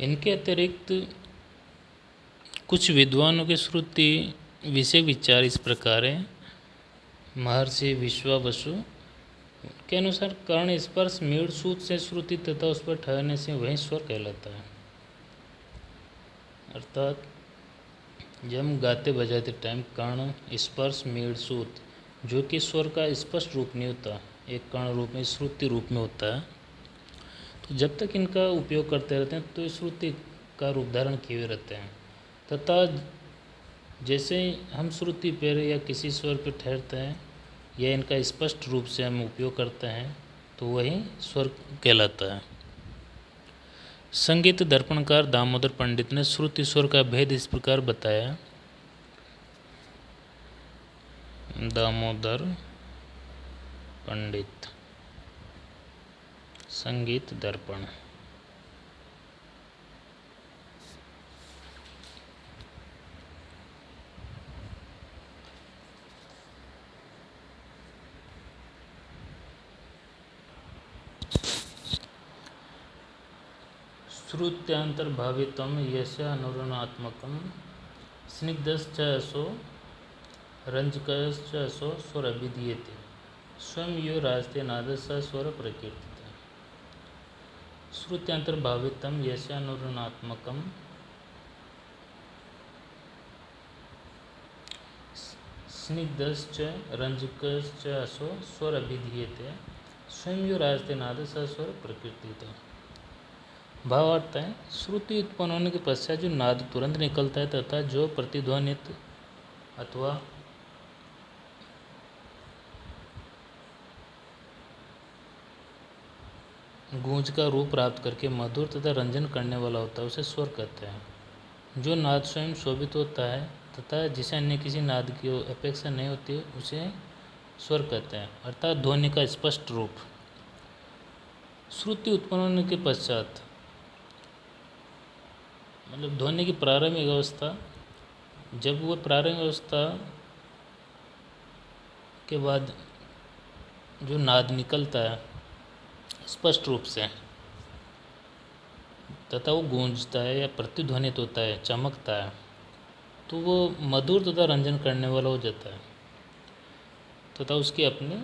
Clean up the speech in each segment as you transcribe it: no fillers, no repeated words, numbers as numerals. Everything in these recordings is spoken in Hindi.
इनके अतिरिक्त कुछ विद्वानों के श्रुति विषय विचार इस प्रकार है। महर्षि विश्वावसु के अनुसार कर्ण स्पर्श मीड़ सूत से श्रुति तथा उस पर ठहरने से वही स्वर कहलाता है। अर्थात जब हम गाते बजाते टाइम कर्ण स्पर्श मीड़ सूत जो कि स्वर का स्पष्ट रूप नहीं होता, एक कर्ण रूप में श्रुति रूप में होता है, तो जब तक इनका उपयोग करते रहते हैं तो ये श्रुति का रूप धारण किए हुए रहते हैं। तथा जैसे हम श्रुति पर या किसी स्वर पर ठहरते हैं या इनका स्पष्ट रूप से हम उपयोग करते हैं तो वही स्वर कहलाता है। संगीत दर्पणकार दामोदर पंडित ने श्रुति स्वर का भेद इस प्रकार बताया। दामोदर पंडित संगीत दर्पण। श्रुत्यांतर्भावितम यस्य अनुरणात्मकं स्निग्धश्च असो रंजकश्च असो स्वरभिधीयते स्वयं यो राजते नादस्य स्वर प्रकीर्तितः। श्रुत्यांतर्भावितम यस्य अनुरणात्मकं स्निग्धश्च रंजकश्च असो स्वरभिधीयते स्वयं यो राजते नादस्य स्वर प्रकीर्तितः। भावार्थ है, श्रुति उत्पन्न होने के पश्चात जो नाद तुरंत निकलता है तथा जो प्रतिध्वनित अथवा गूंज का रूप प्राप्त करके मधुर तथा रंजन करने वाला होता है उसे स्वर कहते हैं। जो नाद स्वयं शोभित होता है तथा जिसे अन्य किसी नाद की अपेक्षा नहीं होती उसे स्वर कहते हैं, अर्थात ध्वनि का स्पष्ट रूप। श्रुति उत्पन्न होने के पश्चात मतलब ध्वनि की प्रारंभिक अवस्था, जब वो प्रारंभिक अवस्था के बाद जो नाद निकलता है स्पष्ट रूप से तथा वो गूंजता है या प्रतिध्वनित होता है, चमकता है, तो वो मधुर तथा रंजन करने वाला हो जाता है तथा उसकी अपनी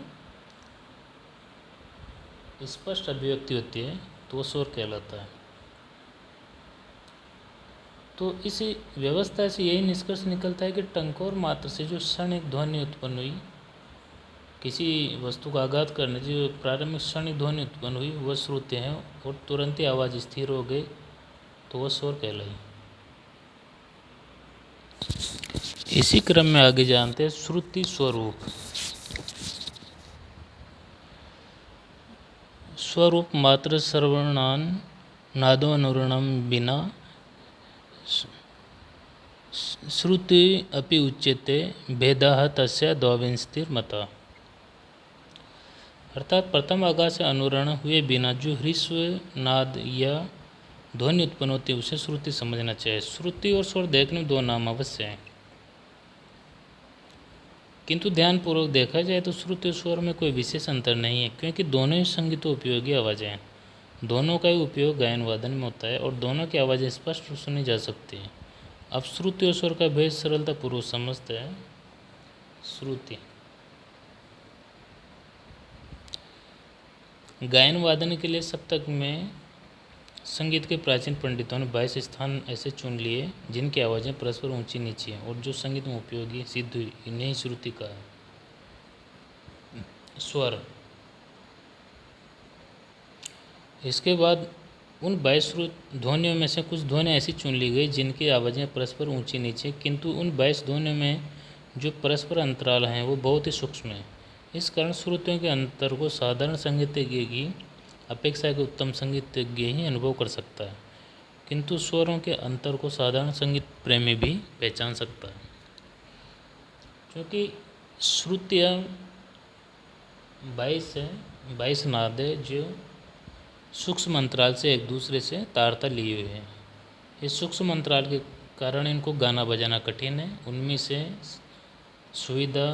स्पष्ट अभिव्यक्ति होती है तो वो स्वर कहलाता है। तो इस व्यवस्था से यही निष्कर्ष निकलता है कि टंकोर मात्र से जो क्षणिक ध्वनि उत्पन्न हुई, किसी वस्तु का आघात करने से जो प्रारंभिक क्षणिक ध्वनि उत्पन्न हुई वह श्रुति है और तुरंत ही आवाज़ स्थिर हो गई तो वह स्वर कहलाई। इसी क्रम में आगे जानते हैं श्रुति स्वरूप। स्वरूप मात्र श्रवणान नादो अनुरणम बिना श्रुति अपि उच्यते भेदः तस्य द्वाविंशतिर्मता। अर्थात प्रथम आघात से अनुरण हुए बिना जो ह्रस्व नाद या ध्वनि उत्पन्न होती है उसे श्रुति समझना चाहिए। श्रुति और स्वर देखने में दो नाम अवश्य हैं, किंतु ध्यानपूर्वक देखा जाए तो श्रुति और स्वर में कोई विशेष अंतर नहीं है, क्योंकि दोनों ही संगीतोपयोगी आवाज़ें हैं। दोनों का ही उपयोग गायन वादन में होता है और दोनों की आवाज़ें स्पष्ट सुनी जा सकती हैं। अब श्रुति और स्वर का भेद सरलता पूर्वक समझते हैं। श्रुति गायन वादन के लिए सप्तक में संगीत के प्राचीन पंडितों ने 22 स्थान ऐसे चुन लिए जिनकी आवाज़ें परस्पर ऊंची नीची हैं और जो संगीत में उपयोगी सिद्ध हुई, इन्हें श्रुति का है। स्वर, इसके बाद उन 22 ध्वनियों में से कुछ ध्वनि ऐसी चुन ली गई जिनकी आवाज़ें परस्पर ऊंची नीचे, किंतु उन 22 ध्वनियों में जो परस्पर अंतराल हैं वो बहुत ही सूक्ष्म हैं। इस कारण श्रुतियों के अंतर को साधारण संगीतज्ञ की अपेक्षा के उत्तम संगीतज्ञ ही अनुभव कर सकता है, किंतु स्वरों के अंतर को साधारण संगीत प्रेमी भी पहचान सकता है, क्योंकि श्रुतियाँ 22 नाद है जो सूक्ष्म अंतराल से एक दूसरे से तारता लिए हुए हैं। इस सूक्ष्म अंतराल के कारण इनको गाना बजाना कठिन है। उनमें से सुविधा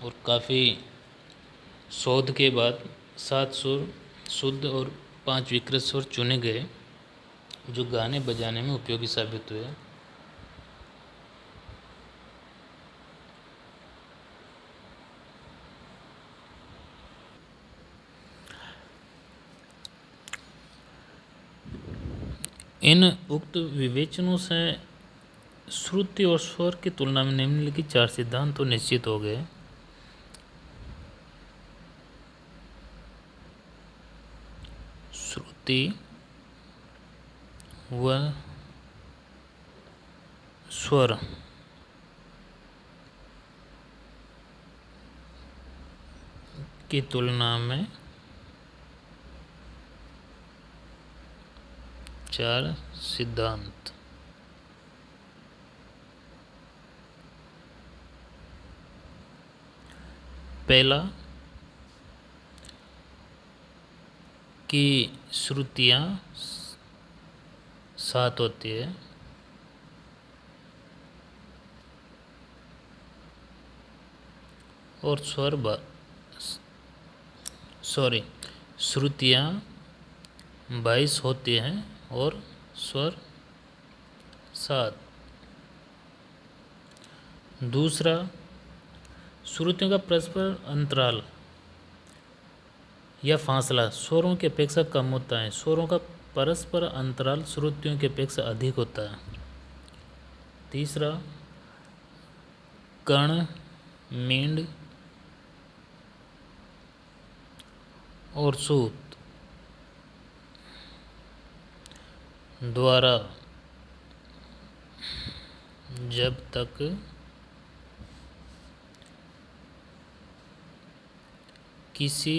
और काफ़ी शोध के बाद 7 सुर शुद्ध और 5 विकृत स्वर चुने गए जो गाने बजाने में उपयोगी साबित हुए। इन उक्त विवेचनों से श्रुति और स्वर की तुलना में निम्नलिखित 4 सिद्धांत तो निश्चित हो गए। श्रुति व स्वर की तुलना में 4 सिद्धांत। पहला कि श्रुतियाँ 7 होती है और श्रुतियाँ 22 होती हैं और स्वर 7। दूसरा, श्रुतियों का परस्पर अंतराल या फासला स्वरों की अपेक्षा कम होता है। स्वरों का परस्पर अंतराल श्रुतियों की अपेक्षा अधिक होता है। तीसरा, कर्ण, मींड और सूत द्वारा जब तक किसी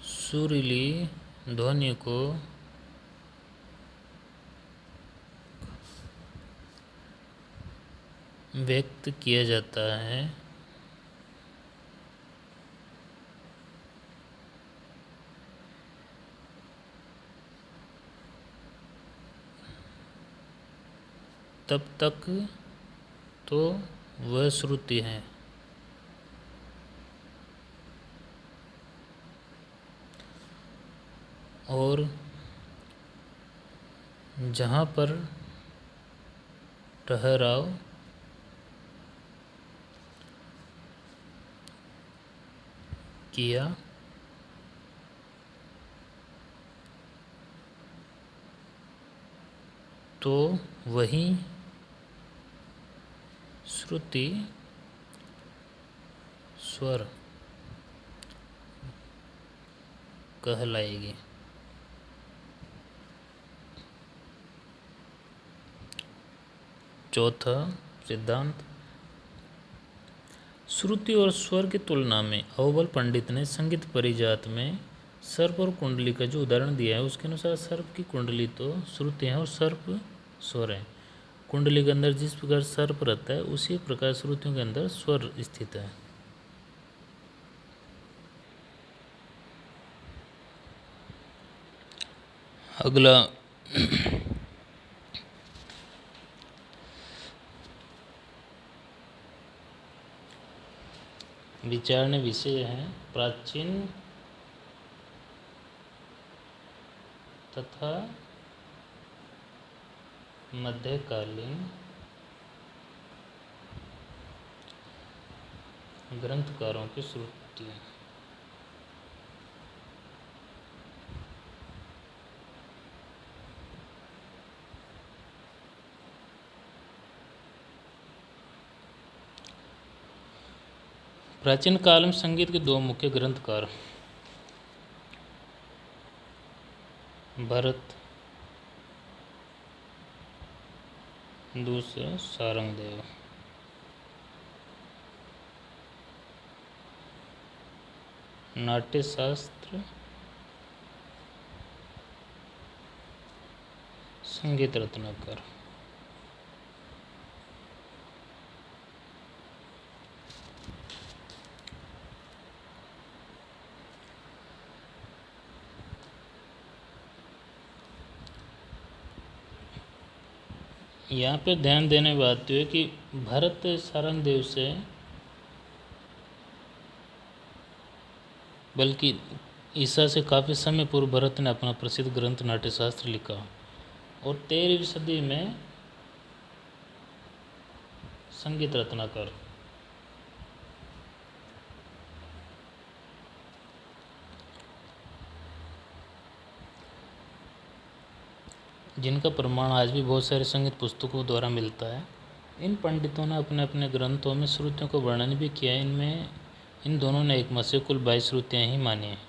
सुरीली ध्वनि को व्यक्त किया जाता है, तब तक तो वह श्रुति है। और जहाँ पर ठहराव किया तो वही श्रुति स्वर कहलाएगी। चौथा सिद्धांत, श्रुति और स्वर की तुलना में अव्वल पंडित ने संगीत परिजात में सर्प और कुंडली का जो उदाहरण दिया है उसके अनुसार सर्प की कुंडली तो श्रुति है और सर्प स्वर है। कुंडली के अंदर जिस प्रकार सर्प रहता है उसी प्रकार श्रुतियों के अंदर स्वर स्थित है। अगला विचारणीय विषय है प्राचीन तथा मध्यकालीन ग्रंथकारों की श्रुति। प्राचीन काल में संगीत के 2 मुख्य ग्रंथकार भरत, दूसरा सारंगदेव। नाट्यशास्त्र, संगीत रत्नाकर। यहाँ पे ध्यान देने की बात है कि भरत सारंगदेव से बल्कि ईसा से काफ़ी समय पूर्व भरत ने अपना प्रसिद्ध ग्रंथ नाट्यशास्त्र लिखा और 13वीं सदी में संगीत रत्नाकर जिनका प्रमाण आज भी बहुत सारे संगीत पुस्तकों द्वारा मिलता है। इन पंडितों ने अपने अपने ग्रंथों में श्रुतियों का वर्णन भी किया है। इनमें इन दोनों ने एक मत से कुल 22 श्रुतियाँ ही मानी हैं।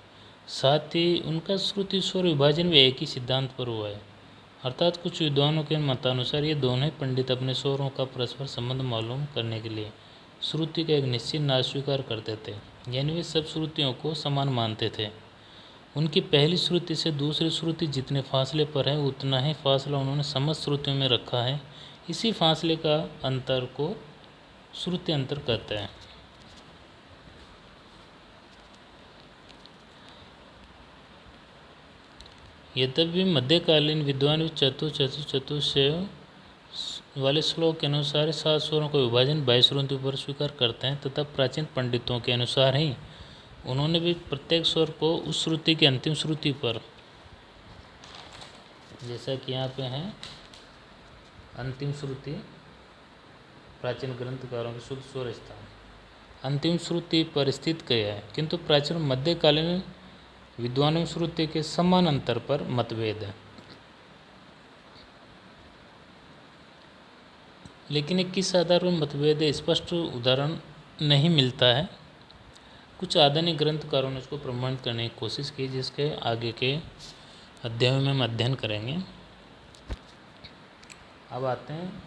साथ ही उनका श्रुति स्वर विभाजन भी एक ही सिद्धांत पर हुआ है, अर्थात कुछ विद्वानों के मतानुसार ये दोनों ही पंडित अपने स्वरों का परस्पर संबंध मालूम करने के लिए श्रुति का एक निश्चित नाद स्वीकार करते थे, यानी वे सब श्रुतियों को समान मानते थे। उनकी पहली श्रुति से दूसरी श्रुति जितने फासले पर है उतना ही फासला उन्होंने समस्त श्रुतियों में रखा है। इसी फासले का अंतर को श्रुति अंतर कहते हैं। यद्यपि मध्यकालीन विद्वान चतुश्चय वाले श्लोक के अनुसार 7 स्वरों का विभाजन 22 श्रुतियों पर स्वीकार करते हैं, तथा प्राचीन पंडितों के अनुसार ही उन्होंने भी प्रत्येक स्वर को उस श्रुति की अंतिम श्रुति पर, जैसा कि यहाँ पे है अंतिम श्रुति, प्राचीन ग्रंथकारों के शुद्ध स्वर स्थान अंतिम श्रुति पर स्थित किया है। किंतु प्राचीन मध्यकालीन विद्वानों श्रुति के समान अंतर पर मतभेद है, लेकिन एक किस आधार पर मतभेद है स्पष्ट उदाहरण नहीं मिलता है। कुछ आधुनिक ग्रंथकारों ने इसको प्रमाणित करने की कोशिश की, जिसके आगे के अध्यायों में हम अध्ययन करेंगे। अब आते हैं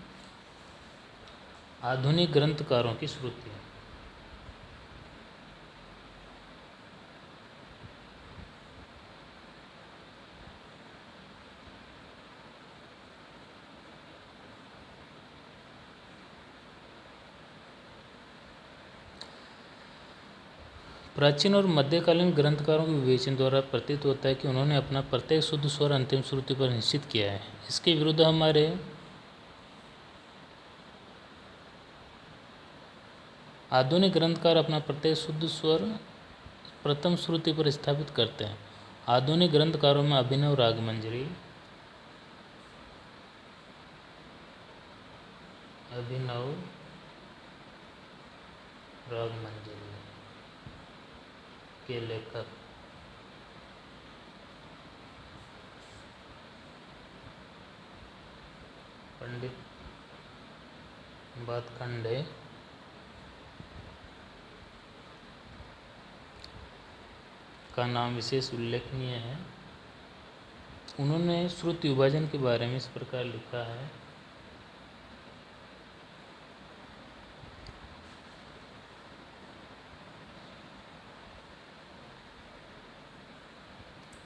आधुनिक ग्रंथकारों की श्रुतियाँ। प्राचीन और मध्यकालीन ग्रंथकारों के विवेचन द्वारा प्रतीत होता है कि उन्होंने अपना प्रत्येक शुद्ध स्वर अंतिम श्रुति पर निश्चित किया है। इसके विरुद्ध हमारे आधुनिक ग्रंथकार अपना प्रत्येक शुद्ध स्वर प्रथम श्रुति पर स्थापित करते हैं। आधुनिक ग्रंथकारों में अभिनव रागमंजरी, के लेखक पंडित भातखंडे का नाम विशेष उल्लेखनीय है। उन्होंने श्रुति विभाजन के बारे में इस प्रकार लिखा है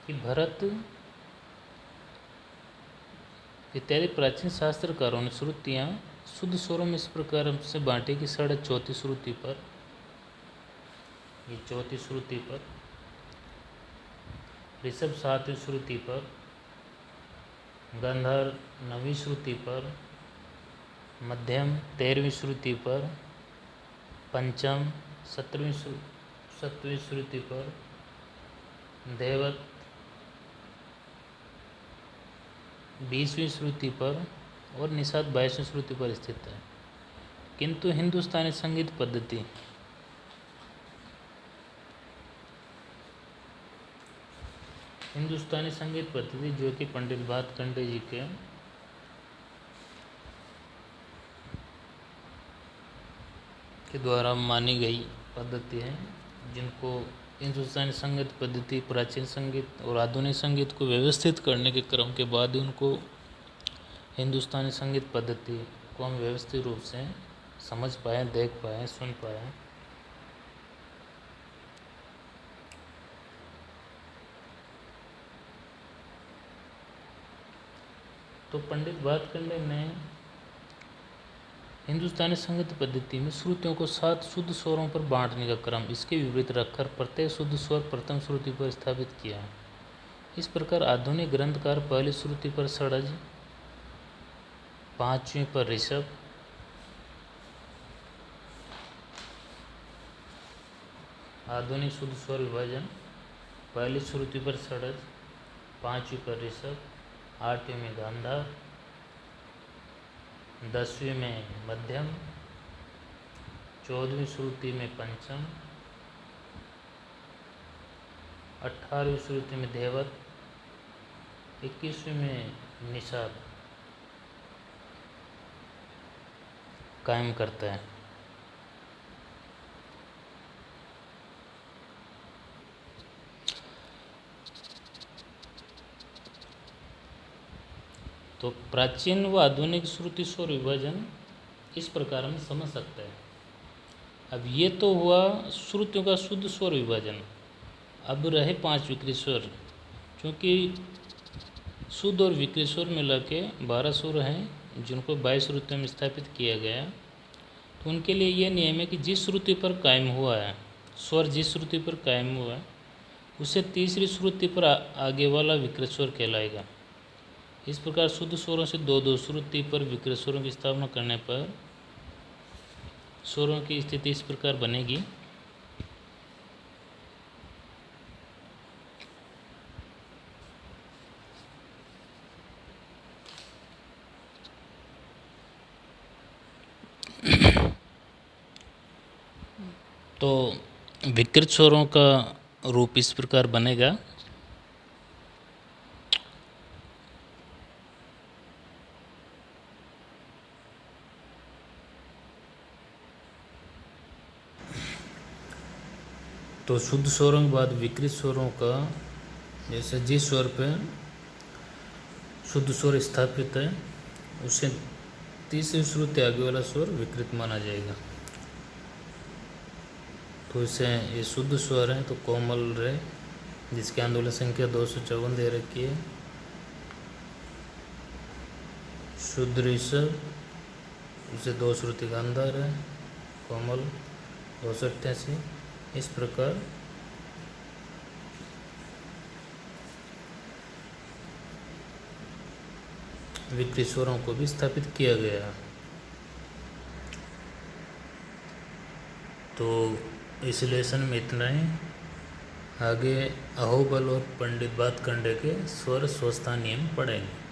कि भरत इत्यादि प्राचीन शास्त्रकारों ने श्रुतियाँ शुद्ध स्वरों में इस प्रकार से बांटी कि षड्ज चौथी श्रुति पर, ये चौथी श्रुति पर, ऋषभ सातवीं श्रुति पर, गंधर्व नवीं श्रुति पर, मध्यम 13वीं श्रुति पर, पंचम 7वीं श्रुति पर, देवत 20वीं श्रुति पर और निषाद 22वीं श्रुति पर स्थित है। किंतु हिंदुस्तानी संगीत पद्धति जो कि पंडित भातखंडे जी के द्वारा मानी गई पद्धति है, जिनको हिंदुस्तानी संगीत पद्धति प्राचीन संगीत और आधुनिक संगीत को व्यवस्थित करने के क्रम के बाद ही उनको हिंदुस्तानी संगीत पद्धति को हम व्यवस्थित रूप से समझ पाए, देख पाए, सुन पाए। तो पंडित भातखंडे ने हिंदुस्तानी संगीत पद्धति में श्रुतियों को 7 शुद्ध स्वरों पर बांटने का क्रम इसके विपरीत रखकर प्रत्येक शुद्ध स्वर प्रथम श्रुति पर स्थापित किया है। इस प्रकार आधुनिक ग्रंथकार पहली श्रुति पर षड्ज, 5वीं पर ऋषभ, आधुनिक शुद्ध स्वर विभाजन पहली श्रुति पर षड्ज, पांचवी पर ऋषभ, आठवीं में गांधार, 10वीं में मध्यम, 14वीं श्रुति में पंचम, 18वीं श्रुति में धैवत, 21वीं में निषाद कायम करता है। तो प्राचीन व आधुनिक श्रुति स्वर विभाजन इस प्रकार हम समझ सकते हैं। अब ये तो हुआ श्रुतियों का शुद्ध स्वर विभाजन। अब रहे 5 विकृत स्वर, क्योंकि शुद्ध और विकृत स्वर मिला के 12 स्वर हैं जिनको 22 श्रुतियों में स्थापित किया गया। तो उनके लिए ये नियम है कि जिस श्रुति पर कायम हुआ है स्वर, जिस श्रुति पर कायम हुआ है उससे तीसरी श्रुति पर आगे वाला विकृत स्वर कहलाएगा। इस प्रकार शुद्ध स्वरों से दो दो श्रुति पर विकृत स्वरों की स्थापना करने पर स्वरों की स्थिति इस प्रकार बनेगी। तो विकृत स्वरों का रूप इस प्रकार बनेगा। तो शुद्ध स्वरों के बाद विकृत स्वरों का, जैसे जिस स्वर पे शुद्ध स्वर स्थापित है उससे तीसरी श्रुति आगे वाला स्वर विकृत माना जाएगा। तो इसे ये शुद्ध स्वर है तो कोमल रे, जिसकी आंदोलन संख्या 254 दे रखी है। शुद्ध ऋषभ, उसे 2 श्रुति गांधार है, कोमल 288। इस प्रकार विकृत स्वरों को भी स्थापित किया गया। तो इस लेसन में इतना ही। आगे अहोबल और पंडित बात कंडे के स्वर स्वस्था नियम पढ़ेंगे।